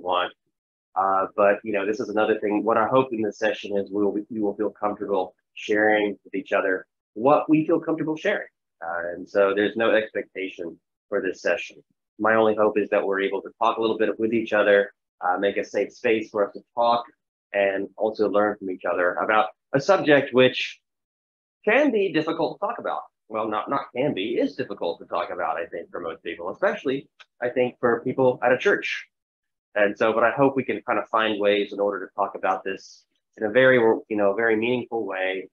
want. But this is another thing. What I hope in this session is we will feel comfortable sharing with each other what we feel comfortable sharing. And so there's no expectation for this session. My only hope is that we're able to talk a little bit with each other, make a safe space for us to talk, and also learn from each other about a subject which can be difficult to talk about. Well, not can be, is difficult to talk about, I think, for most people, especially, I think, for people at a church. And so, but I hope we can kind of find ways in order to talk about this in a very, very meaningful way,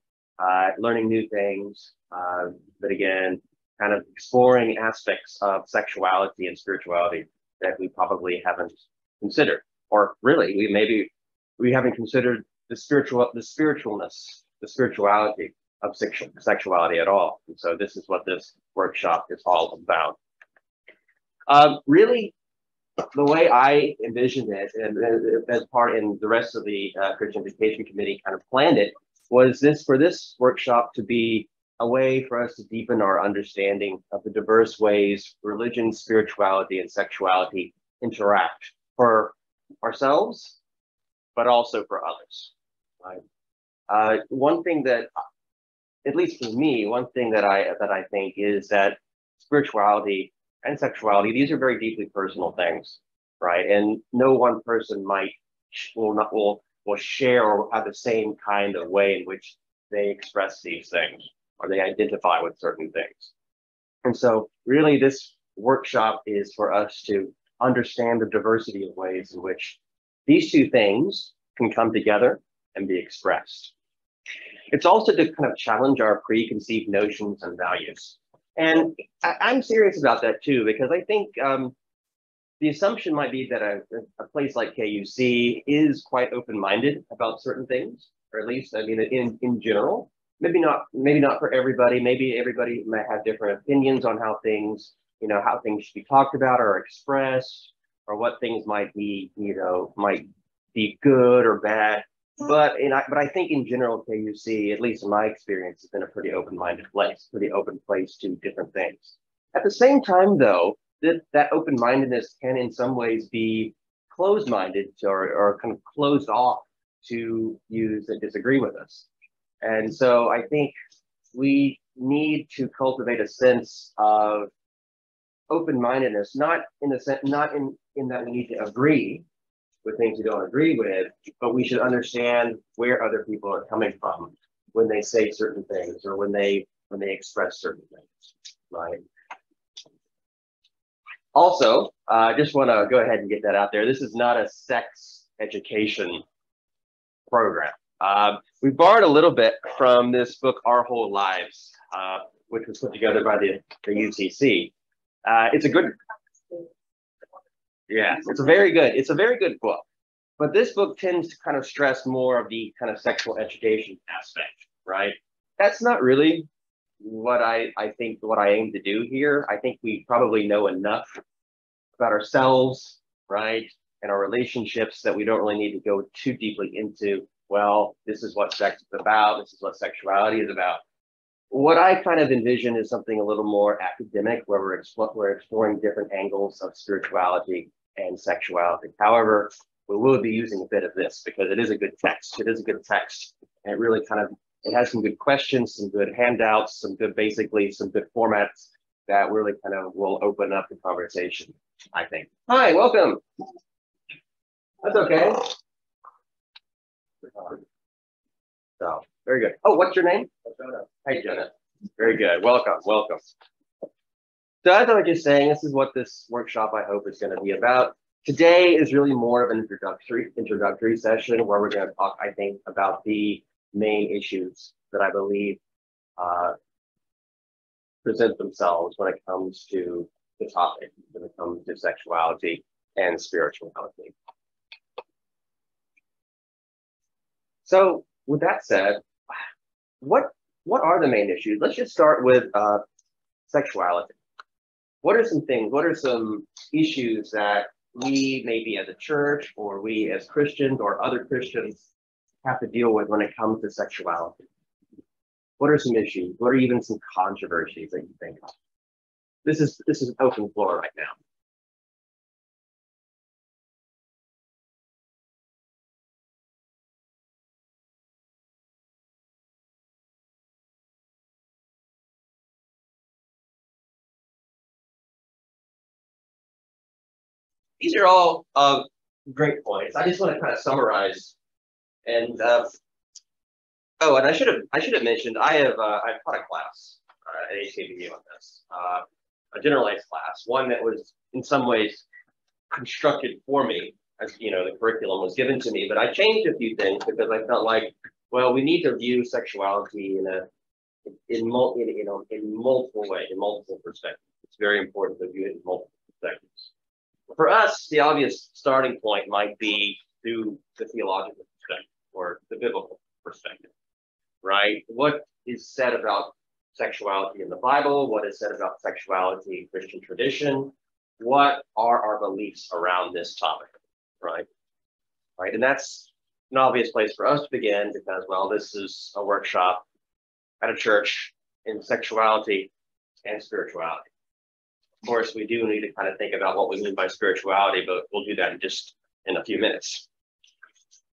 learning new things, but again, kind of exploring aspects of sexuality and spirituality that we probably haven't considered, or really, we haven't considered the spiritualness, the spirituality of sexuality at all. And so this is what this workshop is all about. Really, the way I envisioned it, and as part in the rest of the Christian Education Committee kind of planned it, was for this workshop to be a way for us to deepen our understanding of the diverse ways religion, spirituality, and sexuality interact for ourselves, but also for others. Right? One thing that, at least for me, one thing that I think is that spirituality and sexuality, these are very deeply personal things, right? And no one person will share or have the same kind of way in which they express these things or they identify with certain things. And so really this workshop is for us to understand the diversity of ways in which these two things can come together and be expressed. It's also to kind of challenge our preconceived notions and values. And I'm serious about that too, because I think the assumption might be that a place like KUC is quite open-minded about certain things, or at least, I mean, in general. Maybe not for everybody. Maybe everybody might have different opinions on how things should be talked about or expressed, or what things might be good or bad. But I think in general, KUC, at least in my experience, has been a pretty open-minded place, pretty open place to different things. At the same time, though, that open-mindedness can in some ways be closed-minded or kind of closed off to views that disagree with us. And so I think we need to cultivate a sense of open-mindedness, not in that we need to agree with things we don't agree with, but we should understand where other people are coming from when they say certain things or when they express certain things, right? Also, I just want to go ahead and get that out there. This is not a sex education program. We borrowed a little bit from this book, Our Whole Lives, which was put together by the UCC. It's a good, yeah, it's a very good book. But this book tends to kind of stress more of the kind of sexual education aspect, right? That's not really what I think what I aim to do here. I think we probably know enough about ourselves, right? And our relationships that we don't really need to go too deeply into, well, this is what sex is about, this is what sexuality is about. What I kind of envision is something a little more academic, where we're exploring different angles of spirituality and sexuality. However, we will be using a bit of this because it is a good text. It is a good text. And it really it has some good questions, some good handouts, some good formats that really kind of will open up the conversation, I think. Hi, welcome. That's okay. So, very good. Oh, what's your name? Hey, Jonah. Very good. Welcome. So as I was just saying, this is what this workshop, I hope, is going to be about. Today is really more of an introductory session where we're going to talk, I think, about the main issues that I believe present themselves when it comes to the topic, when it comes to sexuality and spirituality. So with that said, what are the main issues? Let's just start with sexuality. What are some issues that we maybe as a church or we as Christians or other Christians have to deal with when it comes to sexuality? What are some issues? What are even some controversies that you think of? This is an open floor right now. these are all great points. I just want to kind of summarize. And oh, and I should have mentioned I've taught a class at HKBU on this, a generalized class, one that was in some ways constructed for me, as you know, the curriculum was given to me, but I changed a few things because I felt like, well, we need to view sexuality in multiple ways, in multiple perspectives. It's very important to view it in multiple perspectives. For us, the obvious starting point might be through the theological perspective or the biblical perspective, right? What is said about sexuality in the Bible? What is said about sexuality in Christian tradition? What are our beliefs around this topic, right? Right, and that's an obvious place for us to begin because, well, this is a workshop at a church in sexuality and spirituality. Of course, we do need to kind of think about what we mean by spirituality, but we'll do that in a few minutes.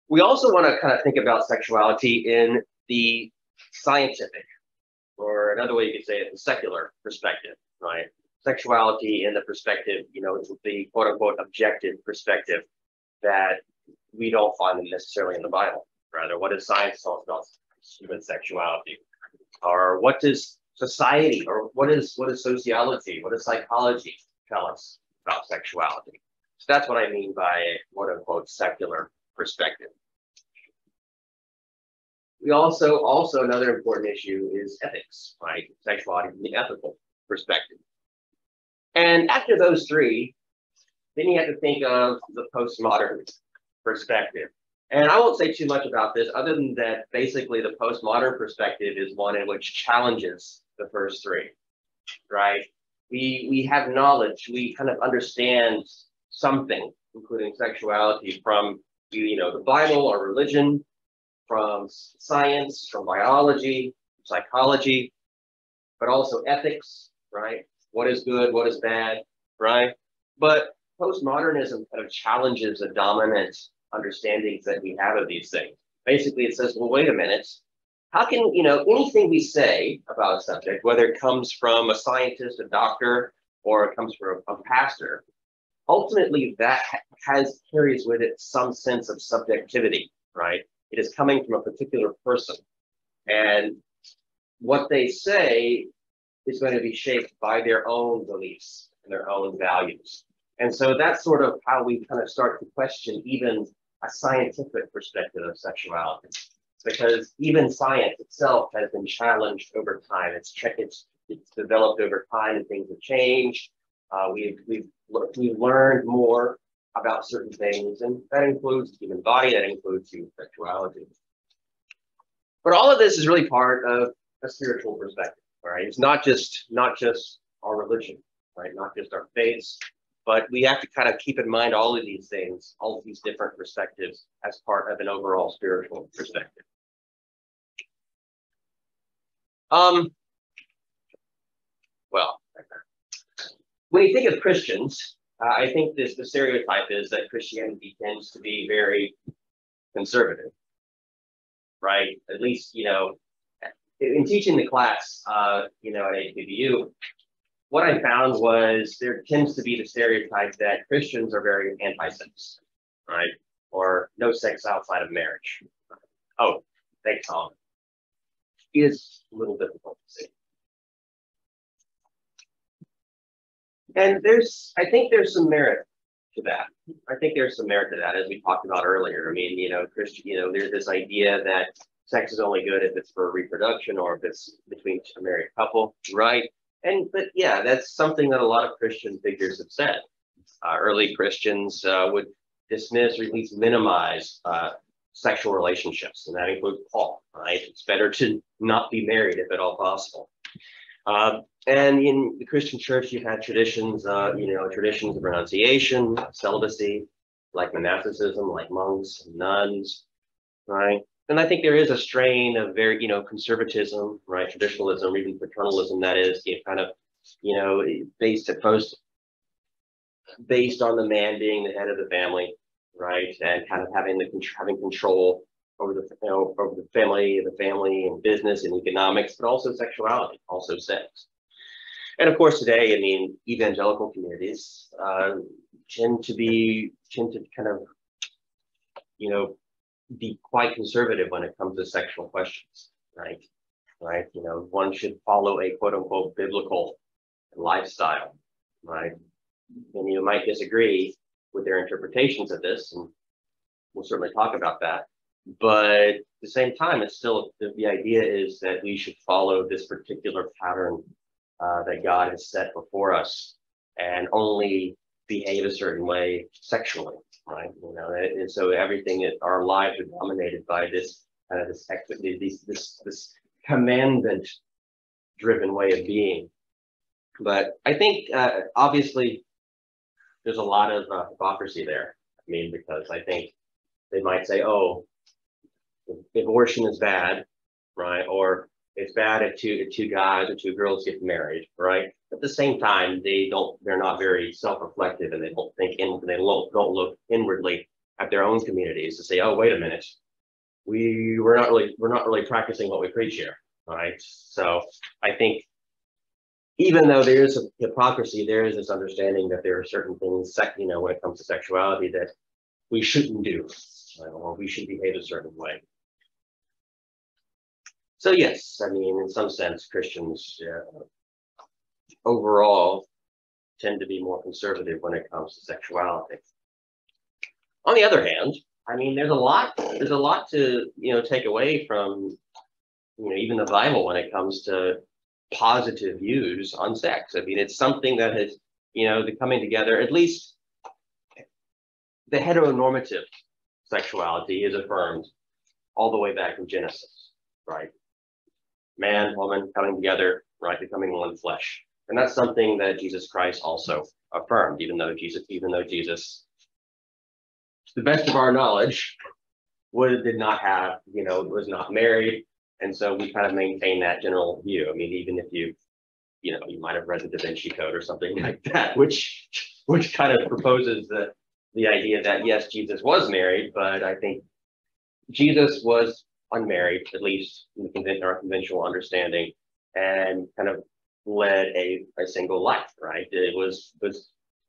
We also want to kind of think about sexuality in the scientific, or another way you could say it, the secular perspective, right? Sexuality in the perspective, you know, the quote unquote objective perspective that we don't find them necessarily in the Bible. Rather, what does science tell us about human sexuality? Or what does society, or what is sociology, what does psychology tell us about sexuality? So that's what I mean by a quote unquote secular perspective. We also another important issue is ethics, right? Sexuality from the ethical perspective. And after those three, then you have to think of the postmodern perspective. And I won't say too much about this other than that basically the postmodern perspective is one in which challenges the first three, right? We have knowledge, we kind of understand something, including sexuality from, you know, the Bible or religion, from science, from biology, psychology, but also ethics, right? What is good, what is bad, right? But postmodernism kind of challenges the dominant understandings that we have of these things. Basically, it says, well, wait a minute. How can, you know, anything we say about a subject, whether it comes from a scientist, a doctor, or it comes from a pastor, ultimately that carries with it some sense of subjectivity, right? It is coming from a particular person. And what they say is going to be shaped by their own beliefs and their own values. And so that's sort of how we kind of start to question even a scientific perspective of sexuality, because even science itself has been challenged over time. It's developed over time and things have changed. We've learned more about certain things, and that includes the human body, that includes human sexuality. But all of this is really part of a spiritual perspective, right? It's not just our religion, right? Not just our faiths, but we have to kind of keep in mind all of these things, all of these different perspectives as part of an overall spiritual perspective. Well, when you think of Christians, I think the stereotype is that Christianity tends to be very conservative, right? At least, you know, in teaching the class, you know, at HBCU, what I found was there tends to be the stereotype that Christians are very anti-sex, right? Or no sex outside of marriage. Oh, thanks, Tom. It is a little difficult to see. And I think there's some merit to that. I think there's some merit to that, as we talked about earlier. I mean, you know, there's this idea that sex is only good if it's for reproduction or if it's between a married couple, right? But yeah, that's something that a lot of Christian figures have said. Early Christians would dismiss or at least minimize sexual relationships, and that includes Paul, right? It's better to not be married if at all possible. And in the Christian church, you've had traditions, traditions of renunciation, celibacy, like monasticism, like monks and nuns, right? And I think there is a strain of very, you know, conservatism, right? Traditionalism, even paternalism, that is, kind of, you know, based on the man being the head of the family, right? And kind of having control over the family and business and economics, but also sexuality, also sex. And of course, today, I mean, evangelical communities tend to kind of, you know, be quite conservative when it comes to sexual questions, right? Right? You know, one should follow a quote unquote biblical lifestyle, right? And you might disagree with their interpretations of this, and we'll certainly talk about that. But at the same time, it's still the idea is that we should follow this particular pattern that God has set before us, and only behave a certain way sexually, right? You know, and so everything that our lives are dominated by this kind of this commandment-driven way of being. But I think obviously there's a lot of hypocrisy there. I mean, because I think they might say, "Oh, abortion is bad," right? Or it's bad if two guys or two girls get married, right? At the same time, they're not very self-reflective, and they don't think they don't look inwardly at their own communities to say, "Oh, wait a minute, we're not really practicing what we preach here," right? So I think even though there is a hypocrisy, there is this understanding that there are certain things, you know, when it comes to sexuality that we shouldn't do, or we should behave a certain way. So yes, I mean, in some sense, Christians overall tend to be more conservative when it comes to sexuality. On the other hand, I mean, there's a lot to, you know, take away from, you know, even the Bible when it comes to positive views on sex. I mean, it's something that has, you know, the coming together, at least the heteronormative sexuality is affirmed all the way back in Genesis, right? Man, woman coming together, right, becoming one flesh. And that's something that Jesus Christ also affirmed, even though Jesus, to the best of our knowledge, did not have, you know, was not married. And so we kind of maintain that general view. I mean, even if you know, you might have read the Da Vinci Code or something like that, which kind of proposes the idea that yes, Jesus was married, but I think Jesus was unmarried, at least in our conventional understanding, and kind of led a single life, right? It was a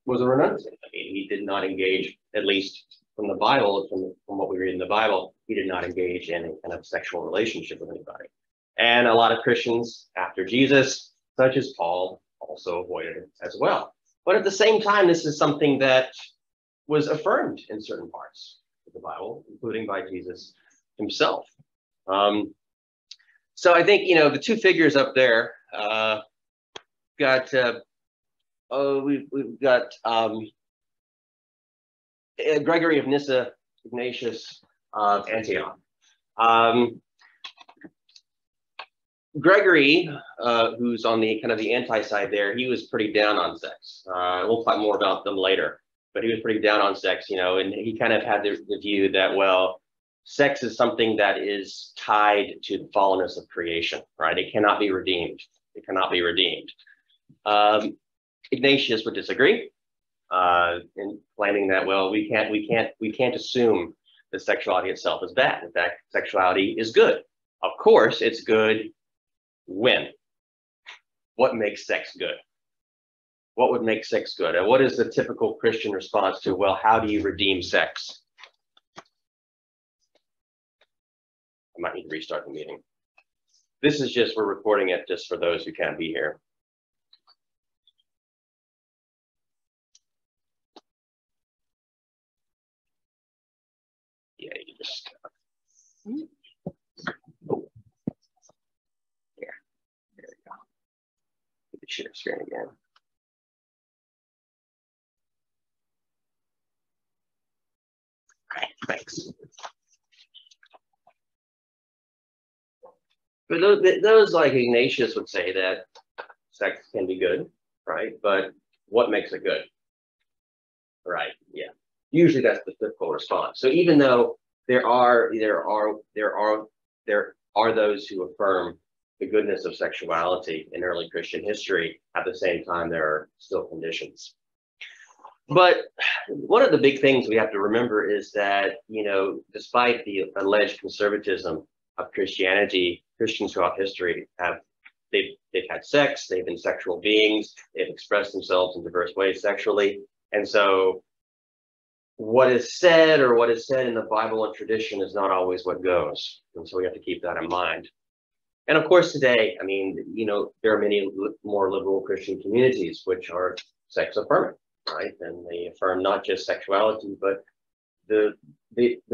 renunciate. I mean, he did not engage, at least from the Bible, from what we read in the Bible, he did not engage in a kind of sexual relationship with anybody. And a lot of Christians after Jesus, such as Paul, also avoided it as well. But at the same time, this is something that was affirmed in certain parts of the Bible, including by Jesus himself. So I think, you know, the two figures up there, we've got Gregory of Nyssa, Ignatius of Antioch. Gregory, who's on the kind of the anti-side there, he was pretty down on sex. We'll talk more about them later, but he was pretty down on sex, you know, and he kind of had the view that, well, sex is something that is tied to the fallenness of creation, right? It cannot be redeemed. It cannot be redeemed. Ignatius would disagree, in claiming that, well, we can't assume that sexuality itself is bad. In fact, sexuality is good. Of course, it's good when? What makes sex good? What would make sex good? And what is the typical Christian response to, well, how do you redeem sex? I might need to restart the meeting. This is just, we're recording it just for those who can't be here. Yeah, you just, oh. There we go. Get the share screen again. Okay, thanks. But those like Ignatius would say that sex can be good, right? But what makes it good? Right, yeah. Usually that's the typical response. So even though there are those who affirm the goodness of sexuality in early Christian history, at the same time there are still conditions. But one of the big things we have to remember is that, you know, despite the alleged conservatism of Christianity, Christians throughout history they've had sex, they've been sexual beings, they've expressed themselves in diverse ways sexually. And so what is said or what is said in the Bible and tradition is not always what goes. And so we have to keep that in mind. And of course, today, I mean, there are many more liberal Christian communities which are sex affirming, right? And they affirm not just sexuality, but the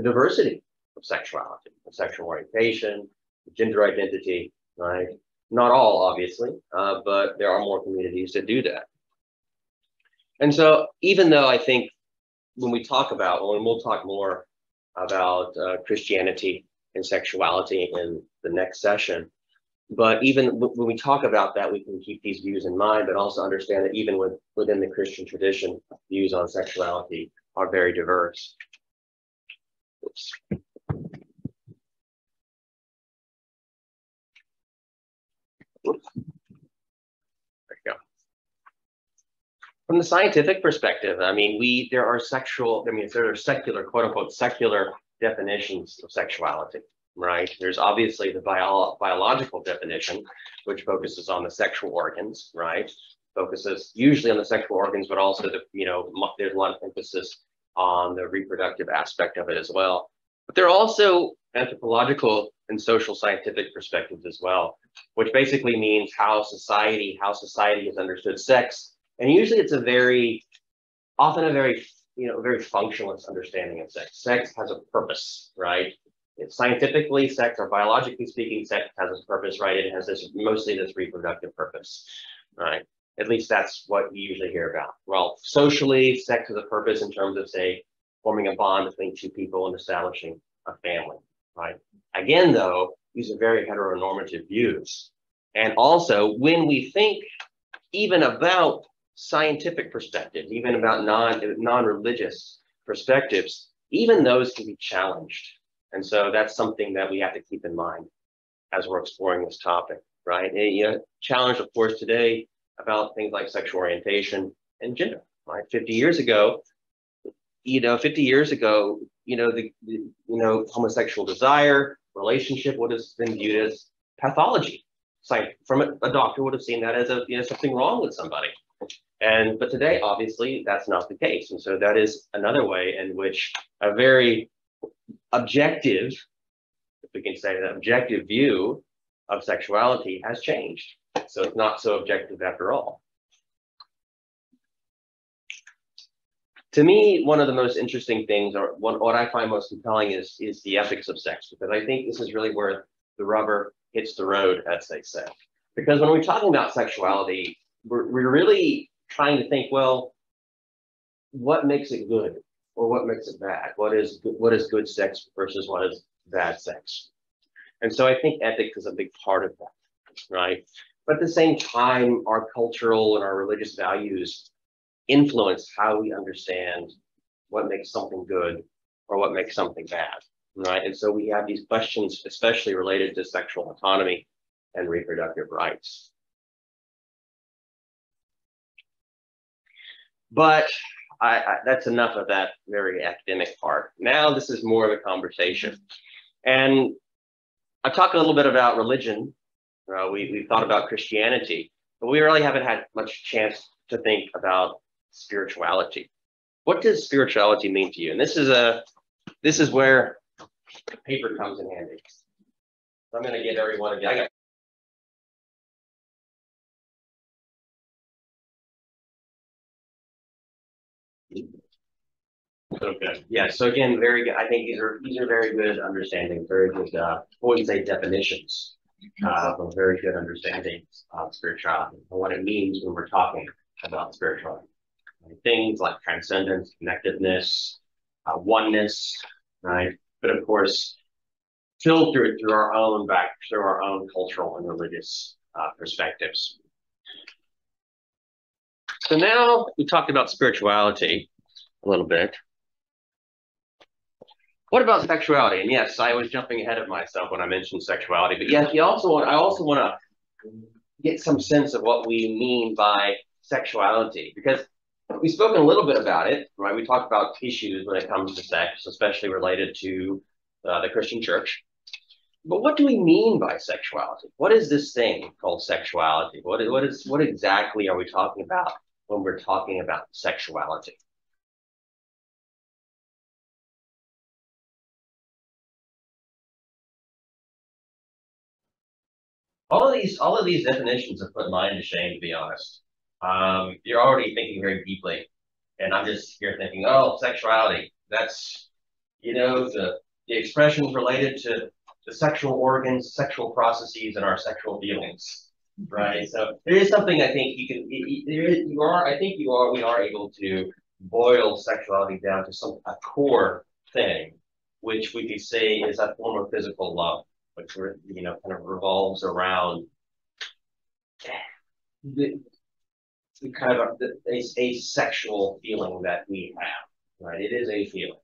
diversity of sexuality, of sexual orientation, gender identity, right? Not all, obviously, but there are more communities that do that. And so even though I think when we'll talk more about Christianity and sexuality in the next session, but even when we talk about that, we can keep these views in mind, but also understand that even within the Christian tradition, views on sexuality are very diverse. Oops. Oops. There you go. From the scientific perspective, I mean, there are secular, quote unquote, secular definitions of sexuality, right? There's obviously the biological definition, which focuses on the sexual organs, right? Focuses usually on the sexual organs, but also there's a lot of emphasis on the reproductive aspect of it as well. But there are also anthropological and social scientific perspectives as well, which basically means how society has understood sex. And usually it's often a very functionalist understanding of sex. Sex has a purpose, right? It's scientifically, sex, or biologically speaking, sex has a purpose, right? It has mostly this reproductive purpose, right? At least that's what we usually hear about. Well, socially, sex has a purpose in terms of, say, forming a bond between two people and establishing a family, right? Again, though, these are very heteronormative views. And also, when we think even about scientific perspectives, even about non-religious perspectives, even those can be challenged. And so that's something that we have to keep in mind as we're exploring this topic, right? And, challenged, of course, today about things like sexual orientation and gender, right? 50 years ago, homosexual desire, relationship would have been viewed as pathology. From a doctor would have seen that as something wrong with somebody. But today, obviously, that's not the case. And so that is another way in which a very objective, if we can say that, objective view of sexuality has changed. So it's not so objective after all. To me, one of the most interesting things, or what I find most compelling, is the ethics of sex, because I think this is really where the rubber hits the road, as they say. Because when we're talking about sexuality, we're really trying to think, well, what makes it good or what makes it bad? What is good sex versus what is bad sex? And so I think ethics is a big part of that, right? But at the same time, our cultural and our religious values influence how we understand what makes something good or what makes something bad, right? And so we have these questions, especially related to sexual autonomy and reproductive rights. But that's enough of that very academic part. Now this is more of a conversation. And I talked a little bit about religion. We thought about Christianity, but we really haven't had much chance to think about spirituality. What does spirituality mean to you? And this is where the paper comes in handy. So I'm going to get everyone again. Okay. Yeah. So again, very good. I think these are very good understandings, very good. What we say definitions of very good understandings of spirituality and what it means when we're talking about spirituality. Things like transcendence, connectedness, oneness, right? But of course, filtered through our own cultural and religious perspectives. So now we talked about spirituality a little bit. What about sexuality? And yes, I was jumping ahead of myself when I mentioned sexuality, but yes, I also want to get some sense of what we mean by sexuality, because we've spoken a little bit about it, right? We talked about issues when it comes to sex, especially related to the Christian church. But what do we mean by sexuality? What is this thing called sexuality? What exactly are we talking about when we're talking about sexuality? all of these definitions have put mine to shame, to be honest. You're already thinking very deeply, and I'm just here thinking, oh, sexuality. That's, the expressions related to the sexual organs, sexual processes, and our sexual feelings, right? So there is something I think you can. There is, you are. I think you are. We are able to boil sexuality down to a core thing, which we could say is a form of physical love, which kind of revolves around the, the kind of a sexual feeling that we have, right? It is a feeling.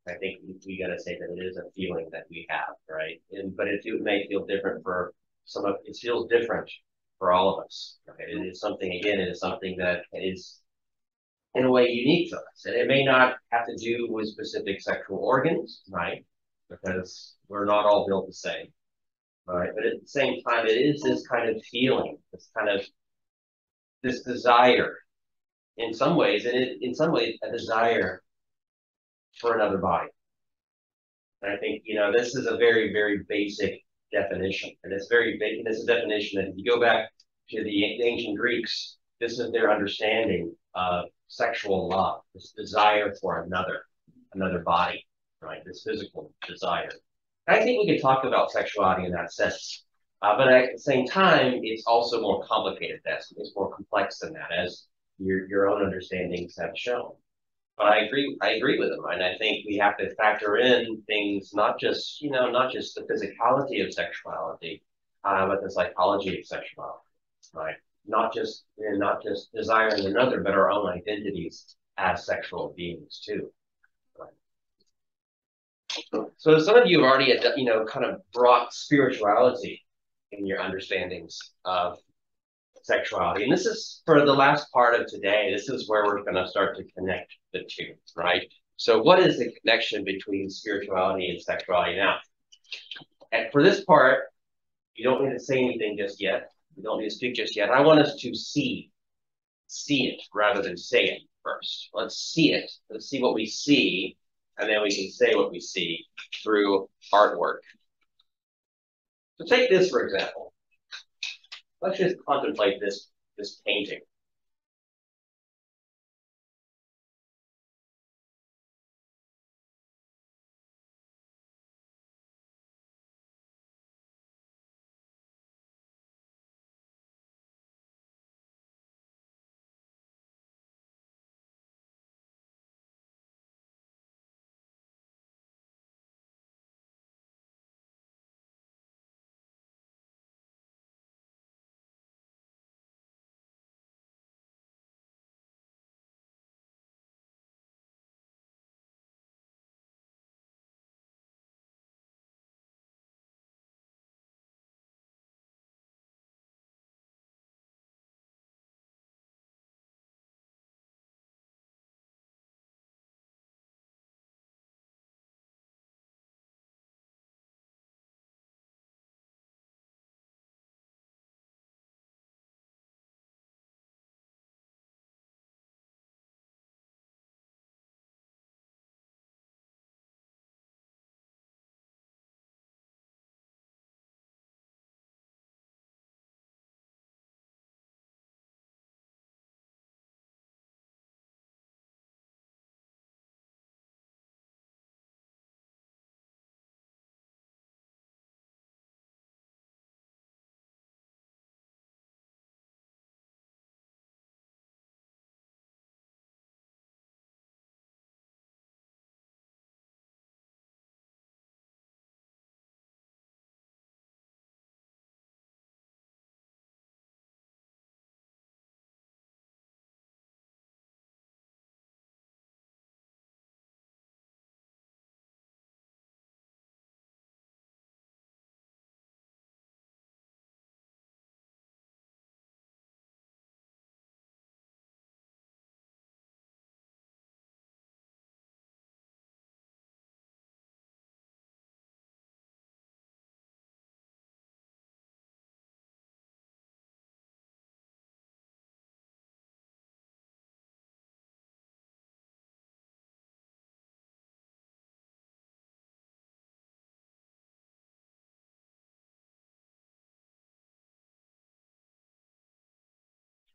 I think we got to say that it is a feeling that we have, right? But it may feel different for some of it feels different for all of us. Right? It is something again. It is something that is in a way unique to us, and it may not have to do with specific sexual organs, right? Because we're not all built the same, right? But at the same time, it is this kind of feeling, this desire in some ways, in some ways a desire for another body. And I think, this is a very, very basic definition. And it's very big. And it's a definition that if you go back to the ancient Greeks, this is their understanding of sexual love, this desire for another body, right? This physical desire. And I think we could talk about sexuality in that sense. But at the same time, it's also more complicated. It's more complex than that, as your own understandings have shown. But I agree with them, and I think we have to factor in things not just the physicality of sexuality, but the psychology of sexuality, right? Not just desiring another, but our own identities as sexual beings too. Right? So some of you have already, kind of brought spirituality in your understandings of sexuality. And this is for the last part of today. This is where we're going to start to connect the two, right? So what is the connection between spirituality and sexuality now? And for this part, you don't need to say anything just yet. You don't need to speak just yet. I want us to see it rather than say it first. Let's see it. Let's see what we see, and then we can say what we see through artwork. So take this, for example. Let's just contemplate this painting.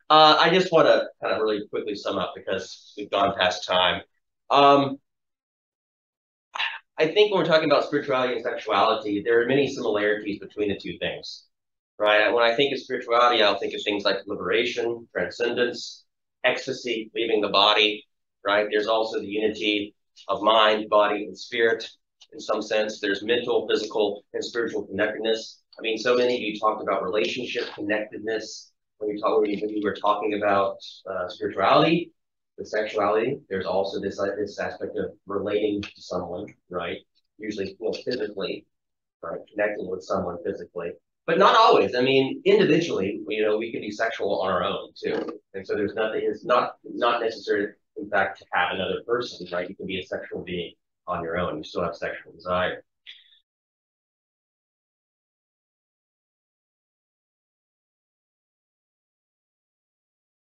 I just want to kind of really quickly sum up because we've gone past time. Um, I think when we're talking about spirituality and sexuality, there are many similarities between the two things, right? When I think of spirituality, I'll think of things like liberation, transcendence, ecstasy, leaving the body, right? There's also the unity of mind, body, and spirit. In some sense, there's mental, physical, and spiritual connectedness. I mean, so many of you talked about relationship connectedness when you were talking about spirituality, the sexuality. There's also this aspect of relating to someone, right? Usually, physically, right? Connecting with someone physically, but not always. I mean, individually, we can be sexual on our own too, and so there's nothing. It's not necessary, in fact, to have another person, right? You can be a sexual being on your own. You still have sexual desire.